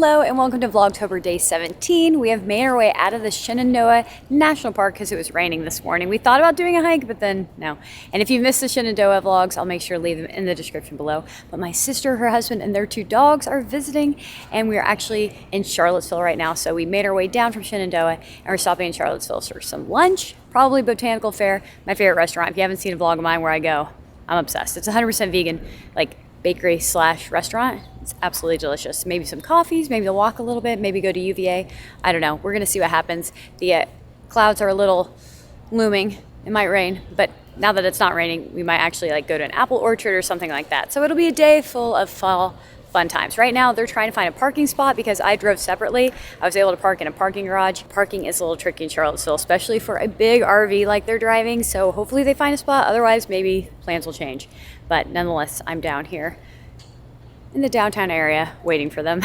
Hello and welcome to Vlogtober day 17. We have made our way out of the Shenandoah National Park because it was raining this morning. We thought about doing a hike, but then no. And if you've missed the Shenandoah vlogs, I'll make sure to leave them in the description below. But my sister, her husband, and their 2 dogs are visiting, and we are actually in Charlottesville right now. So we made our way down from Shenandoah, and we're stopping in Charlottesville for some lunch, probably Botanical Fair, my favorite restaurant. If you haven't seen a vlog of mine where I go, I'm obsessed. It's 100% vegan, like bakery slash restaurant. It's absolutely delicious. Maybe some coffees, maybe to walk a little bit, maybe go to UVA. I don't know. We're gonna see what happens. The clouds are a little looming. It might rain, but now that it's not raining, we might actually like go to an apple orchard or something like that. So it'll be a day full of fall fun times. Right now, they're trying to find a parking spot because I drove separately. I was able to park in a parking garage. Parking is a little tricky in Charlottesville, especially for a big RV like they're driving. So hopefully they find a spot. Otherwise, maybe plans will change. But nonetheless, I'm down here in the downtown area waiting for them.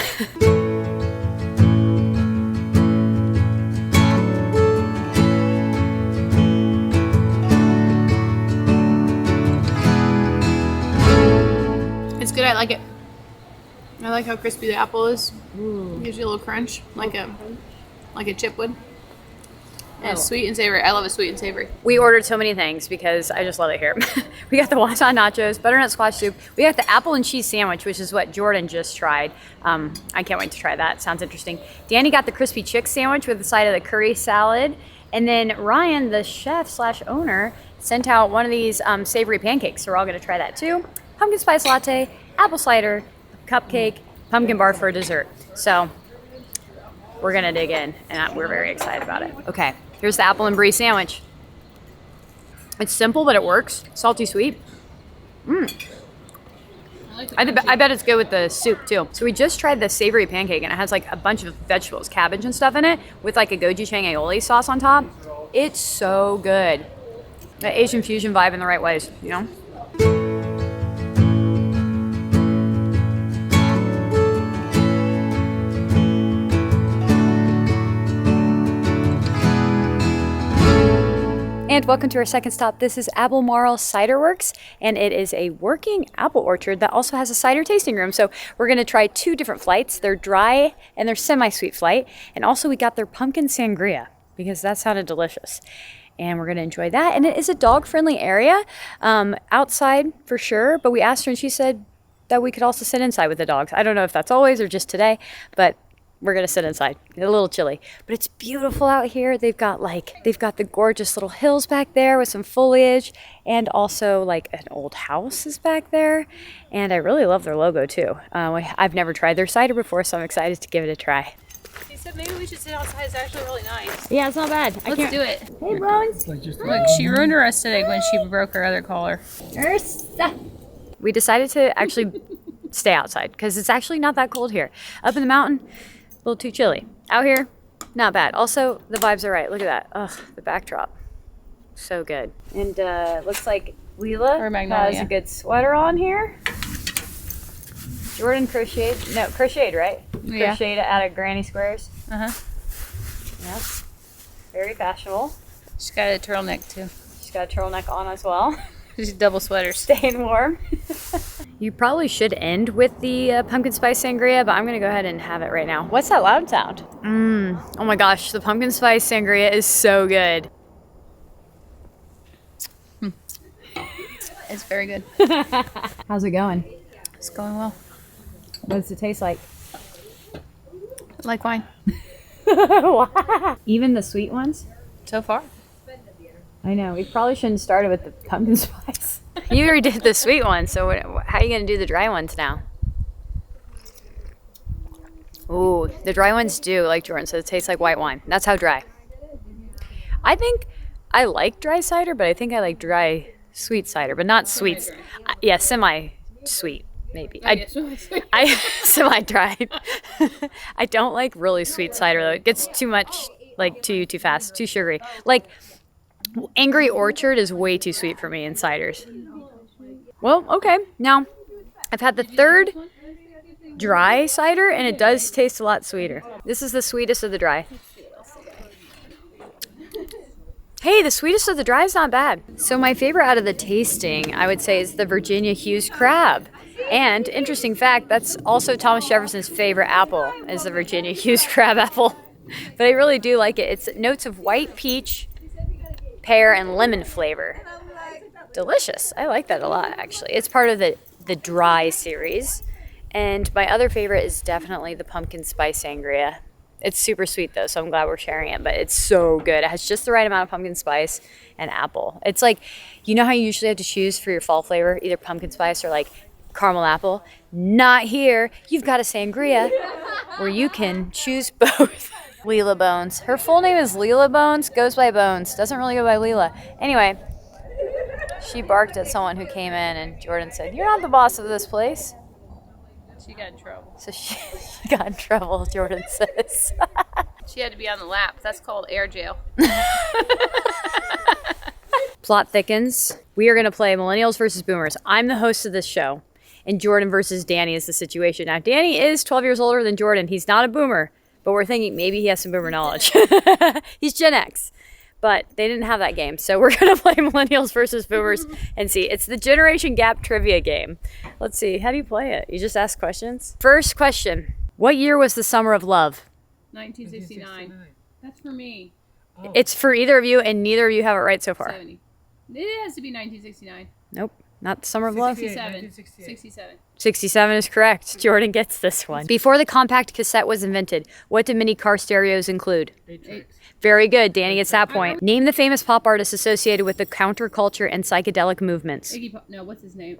It's good. I like it. I like how crispy the apple is. Gives you a little crunch, like a chip would. And it's sweet and savory. I love it sweet and savory. We ordered so many things because I just love it here. We got the wonton nachos, butternut squash soup. We got the apple and cheese sandwich, which is what Jordan just tried. I can't wait to try that. Sounds interesting. Danny got the crispy chick sandwich with the side of the curry salad. And then Ryan, the chef slash owner, sent out one of these savory pancakes. So we're all gonna try that too. Pumpkin spice latte, apple cider, cupcake, pumpkin bar for dessert. So we're gonna dig in and we're very excited about it. Okay, here's the apple and brie sandwich. It's simple, but it works. Salty sweet. I bet it's good with the soup too. So we just tried the savory pancake and it has like a bunch of vegetables, cabbage and stuff in it with like a gochujang aioli sauce on top. It's so good. The Asian fusion vibe in the right ways, you know? And welcome to our second stop. This is Albemarle Cider Works, and it is a working apple orchard that also has a cider tasting room. So we're gonna try 2 different flights, their dry and their semi-sweet flight. And also we got their pumpkin sangria because that sounded delicious. And we're gonna enjoy that. And it is a dog-friendly area, outside for sure, but we asked her and she said that we could also sit inside with the dogs. I don't know if that's always or just today, but we're gonna sit inside. It's a little chilly, but it's beautiful out here. They've got the gorgeous little hills back there with some foliage, and also like an old house is back there. And I really love their logo too. I've never tried their cider before, so I'm excited to give it a try. He said maybe we should sit outside. It's actually really nice. Yeah, it's not bad. Let's do it. Hey, Bones. Look, she ruined her yesterday when she broke her other collar. We decided to actually stay outside because it's actually not that cold here. Up in the mountain, a little too chilly. Out here, not bad. Also, the vibes are right. Look at that. Ugh, the backdrop. So good. And looks like Leela has a good sweater on here. Jordan crocheted, right? Yeah. Crocheted out of Granny Squares. Uh-huh. Yep. Very fashionable. She's got a turtleneck too. She's got a turtleneck on as well. She's double sweaters. Staying warm. You probably should end with the pumpkin spice sangria, but I'm gonna go ahead and have it right now. What's that loud sound? Oh my gosh, the pumpkin spice sangria is so good. It's very good. How's it going? It's going well. What does it taste like? Like wine. Even the sweet ones? So far. I know, we probably shouldn't start with the pumpkin spice. You already did the sweet ones, so how are you gonna do the dry ones now? Ooh, the dry ones do, like Jordan said, it tastes like white wine. That's how dry. I think I like dry cider, but I think I like dry sweet cider, but not sweets. Yeah, semi-sweet, maybe. I semi-dry. I don't like really sweet cider though. It gets too much, like too fast, too sugary. Like, Angry Orchard is way too sweet for me in ciders. Well, okay. Now, I've had the 3rd dry cider, and it does taste a lot sweeter. This is the sweetest of the dry. Hey, the sweetest of the dry is not bad. So my favorite out of the tasting, I would say, is the Virginia Hughes crab. And interesting fact, that's also Thomas Jefferson's favorite apple is the Virginia Hughes crab apple. But I really do like it. It's notes of white peach, pear, and lemon flavor. Delicious. I like that a lot, actually. It's part of the dry series. And my other favorite is definitely the pumpkin spice sangria. It's super sweet though, so I'm glad we're sharing it, but it's so good. It has just the right amount of pumpkin spice and apple. It's like, you know how you usually have to choose for your fall flavor, either pumpkin spice or like caramel apple? Not here. You've got a sangria where you can choose both. Leela Bones. Her full name is Leela Bones, goes by Bones, doesn't really go by Leela. Anyway, she barked at someone who came in and Jordan said, "You're not the boss of this place." She got in trouble. So she got in trouble, Jordan says. She had to be on the lap. That's called air jail. Plot thickens. We are going to play Millennials versus Boomers. I'm the host of this show, and Jordan versus Danny is the situation. Now, Danny is 12 years older than Jordan. He's not a boomer, but we're thinking maybe he has some boomer knowledge. He's Gen X, but they didn't have that game. So we're going to play Millennials versus Boomers and see. It's the Generation Gap trivia game. Let's see. How do you play it? You just ask questions? First question. What year was the Summer of Love? 1969. That's for me. Oh. It's for either of you, and neither of you have it right so far. 70. It has to be 1969. Nope. Not the Summer of Love. 67. 67. 67 is correct. Jordan gets this one. Before the compact cassette was invented, what did mini car stereos include? 8. Very good. Danny gets that point. Name the famous pop artist associated with the counterculture and psychedelic movements. No, what's his name?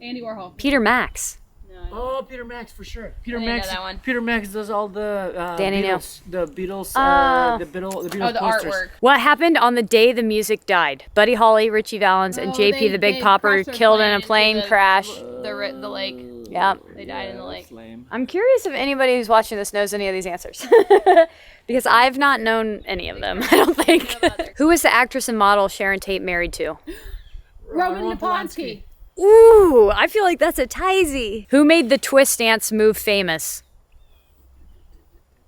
Andy Warhol. Peter Max. No. Oh, Peter Max for sure. Peter I didn't Max. know that one. Peter Max does all the Danny Beatles, the Beatles, the Beatles Oh, the posters. artwork. What happened on the day the music died? Buddy Holly, Richie Valens, and JP the Big Popper killed in a plane crash. The lake. Yeah. They died in the lake. I'm curious if anybody who's watching this knows any of these answers. Because I've not known any of them, I don't think. Who is the actress and model Sharon Tate married to? Roman Polanski. Ooh, I feel like that's a tizy. Who made the twist dance move famous?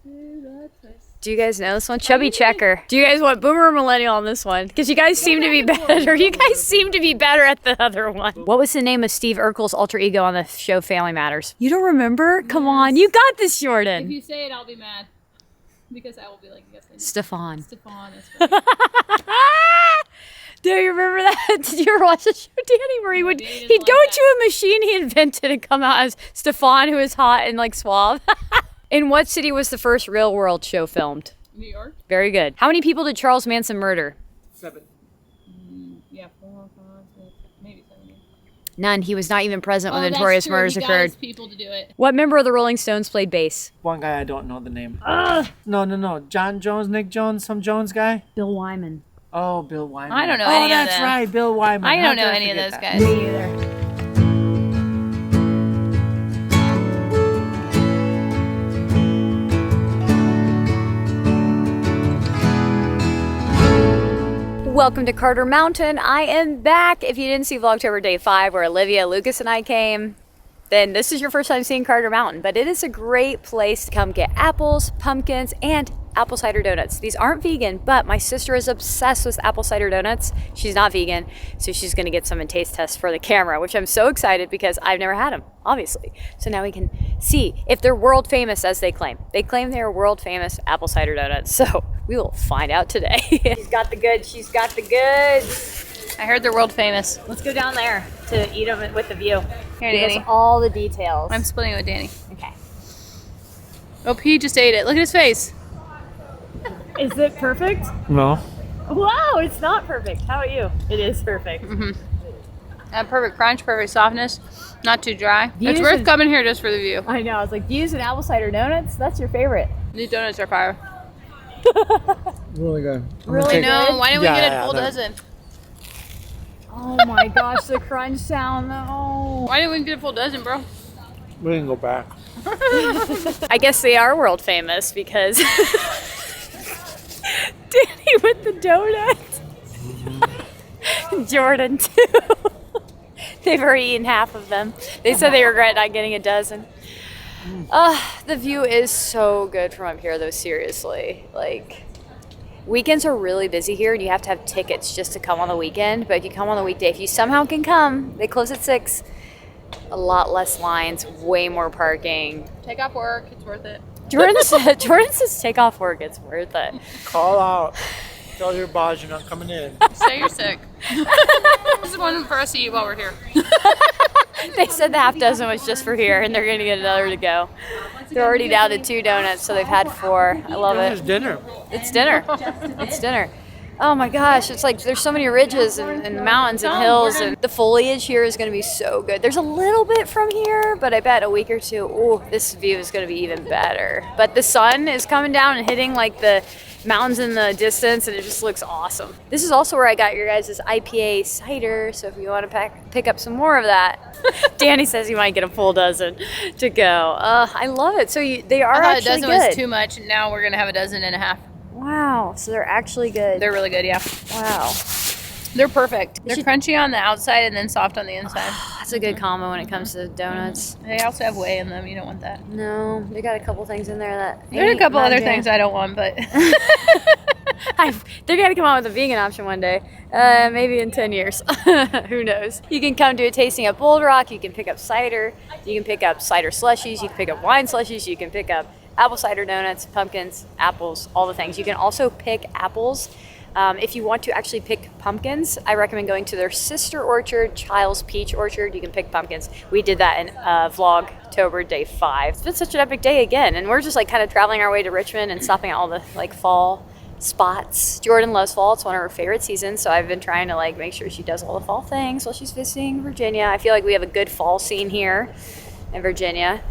Do you guys know this one? Chubby Checker. Do you guys want boomer or millennial on this one? Because you guys seem to be better. You guys seem to be better at the other one. What was the name of Steve Urkel's alter ego on the show Family Matters? You don't remember? Come on, you got this, If Jordan. you say it, I'll be mad. Because I will be like, yes, I know. Stefan. Stefan, that's right. Do you remember that? Did you ever watch the show, Danny? Where he'd Danny go doesn't like into a machine he invented and come out as Stefan, who is hot and like suave. In what city was the first real world show filmed? New York? Very good. How many people did Charles Manson murder? 7. Yeah, 4, 5, 6, maybe 7. None. He was not even present when the that's notorious true. murders He got occurred. his people to do it. What member of the Rolling Stones played bass? One guy I don't know the name. No. John Jones, Nick Jones, some Jones guy. Bill Wyman. Oh, Bill Wyman. I don't know Oh, any of that's them. right, Bill Wyman. I How don't could know I any of forget those that? guys. Me either. Welcome to Carter Mountain. I am back. If you didn't see Vlogtober Day 5 where Olivia, Lucas, and I came, then this is your first time seeing Carter Mountain. But it is a great place to come get apples, pumpkins, and apple cider donuts. These aren't vegan, but my sister is obsessed with apple cider donuts. She's not vegan, so she's gonna get some and taste tests for the camera, which I'm so excited because I've never had them, obviously. So now we can see if they're world famous as they claim. They claim they are world famous apple cider donuts, so we will find out today. She's got the goods, she's got the goods. I heard they're world famous. Let's go down there to eat them with the view. Here, Give us Danny. all the details. I'm splitting it with Danny. Okay. Oh, he just ate it. Look at his face. Is it perfect? No. Wow, it's not perfect. How about you? It is perfect. Perfect crunch, perfect softness. Not too dry. Views It's worth is- coming here just for the view. I know. I was like, views and apple cider donuts. That's your favorite. These donuts are fire. Really good. Really No, good? why didn't we Yeah, get a yeah, full they're- dozen? Oh my gosh, the crunch sound though. Why didn't we get a full dozen, bro? We can go back. I guess they are world famous because Danny with the donut. Jordan too. They've already eaten half of them. They said they regret not getting a dozen. The view is so good from up here though, seriously. Like, weekends are really busy here and you have to have tickets just to come on the weekend. But if you come on the weekday, if you somehow can come, they close at 6. a lot less lines, way more parking. Take off work. It's worth it. Jordan says take off work, it's worth it. Call out. Tell your boss you're not coming in. Say you're sick. This is one for us to eat while we're here. They said the half dozen was just for here, and they're going to get another to go. They're already down to 2 donuts, so they've had 4. I love This is it. dinner. It's dinner. It's dinner. Oh my gosh, it's like there's so many ridges and mountains and hills, and the foliage here is going to be so good. There's a little bit from here, but I bet a week or two, oh, this view is going to be even better. But the sun is coming down and hitting like the mountains in the distance, and it just looks awesome. This is also where I got your guys' IPA cider, so if you want to pick up some more of that, Danny says you might get a full dozen to go. I love it. So they are I thought actually a dozen good. was too much. Now we're going to have a dozen and a half. Wow, so they're actually good. They're really good, yeah. Wow. They're perfect. They're should- crunchy on the outside and then soft on the inside. That's a good combo when it comes to donuts. They also have whey in them. You don't want that. No, they got a couple things in there that There's a ain't couple my other jam. things I don't want, but They're gonna come out with a vegan option one day, maybe in 10 years. Who knows? You can come do a tasting at Boulder Rock. You can pick up cider. You can pick up cider slushies. You can pick up wine slushies. You can pick up apple cider donuts, pumpkins, apples, all the things. You can also pick apples. If you want to actually pick pumpkins, I recommend going to their sister orchard, Child's Peach Orchard. You can pick pumpkins. We did that in Vlogtober day 5. It's been such an epic day again, and we're just like kind of traveling our way to Richmond and stopping at all the like fall spots. Jordan loves fall. It's one of her favorite seasons, so I've been trying to like make sure she does all the fall things while she's visiting Virginia. I feel like we have a good fall scene here in Virginia,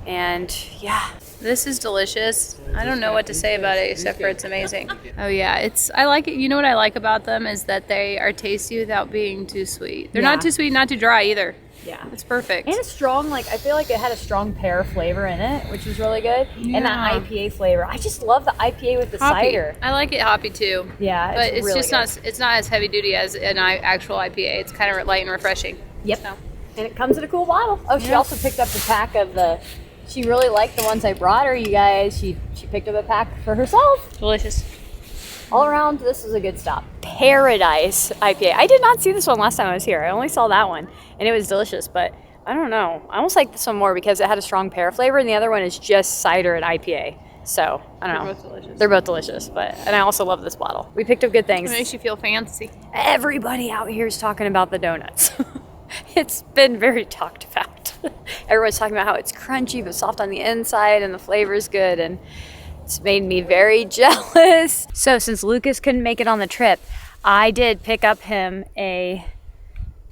and yeah. this is delicious. I don't know what to say about it except for it's amazing. Oh yeah, I like it. You know what I like about them is that they are tasty without being too sweet. They're not Yeah. too sweet, not too dry either. Yeah. It's perfect. And it's strong, like I feel like it had a strong pear flavor in it, which was really good. And that Yeah. IPA flavor. I just love the IPA with the Hoppy. cider. I like it hoppy too. Yeah, But it's really just good. it's not as heavy duty as an actual IPA. It's kind of light and refreshing. Yep. So. And it comes in a cool bottle. Oh, she Yeah. also picked up the pack of the. She really liked the ones I brought her, you guys. She picked up a pack for herself. Delicious. All around, this was a good stop. Paradise IPA. I did not see this one last time I was here. I only saw that one, and it was delicious. But I don't know. I almost like this one more because it had a strong pear flavor, and the other one is just cider and IPA. So I don't know. They're both delicious. They're both delicious, and I also love this bottle. We picked up good things. It makes you feel fancy. Everybody out here is talking about the donuts. It's been very talked about. Everyone's talking about how it's crunchy but soft on the inside and the flavor's good, and it's made me very jealous. So since Lucas couldn't make it on the trip, I did pick up him a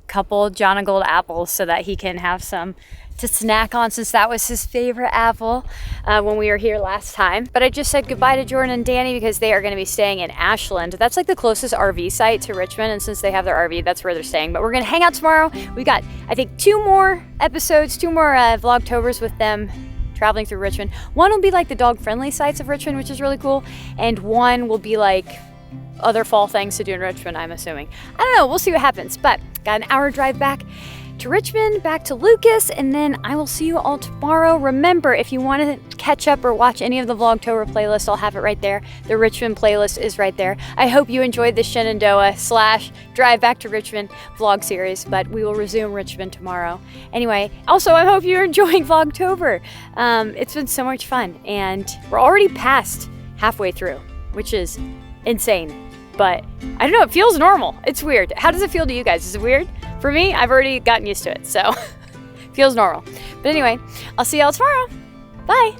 couple John and Gold apples so that he can have some to snack on, since that was his favorite apple when we were here last time. But I just said goodbye to Jordan and Danny because they are going to be staying in Ashland. That's like the closest RV site to Richmond, and since they have their RV, that's where they're staying. But we're going to hang out tomorrow. We got, I think, 2 more episodes, 2 more Vlogtobers with them traveling through Richmond. One will be like the dog-friendly sites of Richmond, which is really cool, and one will be like other fall things to do in Richmond, I'm assuming. I don't know, we'll see what happens. But got an hour drive back to Richmond, back to Lucas, and then I will see you all tomorrow. Remember, if you want to catch up or watch any of the Vlogtober playlist, I'll have it right there. The Richmond playlist is right there. I hope you enjoyed the Shenandoah / drive back to Richmond vlog series, but we will resume Richmond tomorrow. Anyway, also I hope you're enjoying Vlogtober. It's been so much fun, and we're already past halfway through, which is insane. But I don't know, it feels normal. It's weird. How does it feel to you guys? Is it weird? For me, I've already gotten used to it, so feels normal. But anyway, I'll see y'all tomorrow. Bye.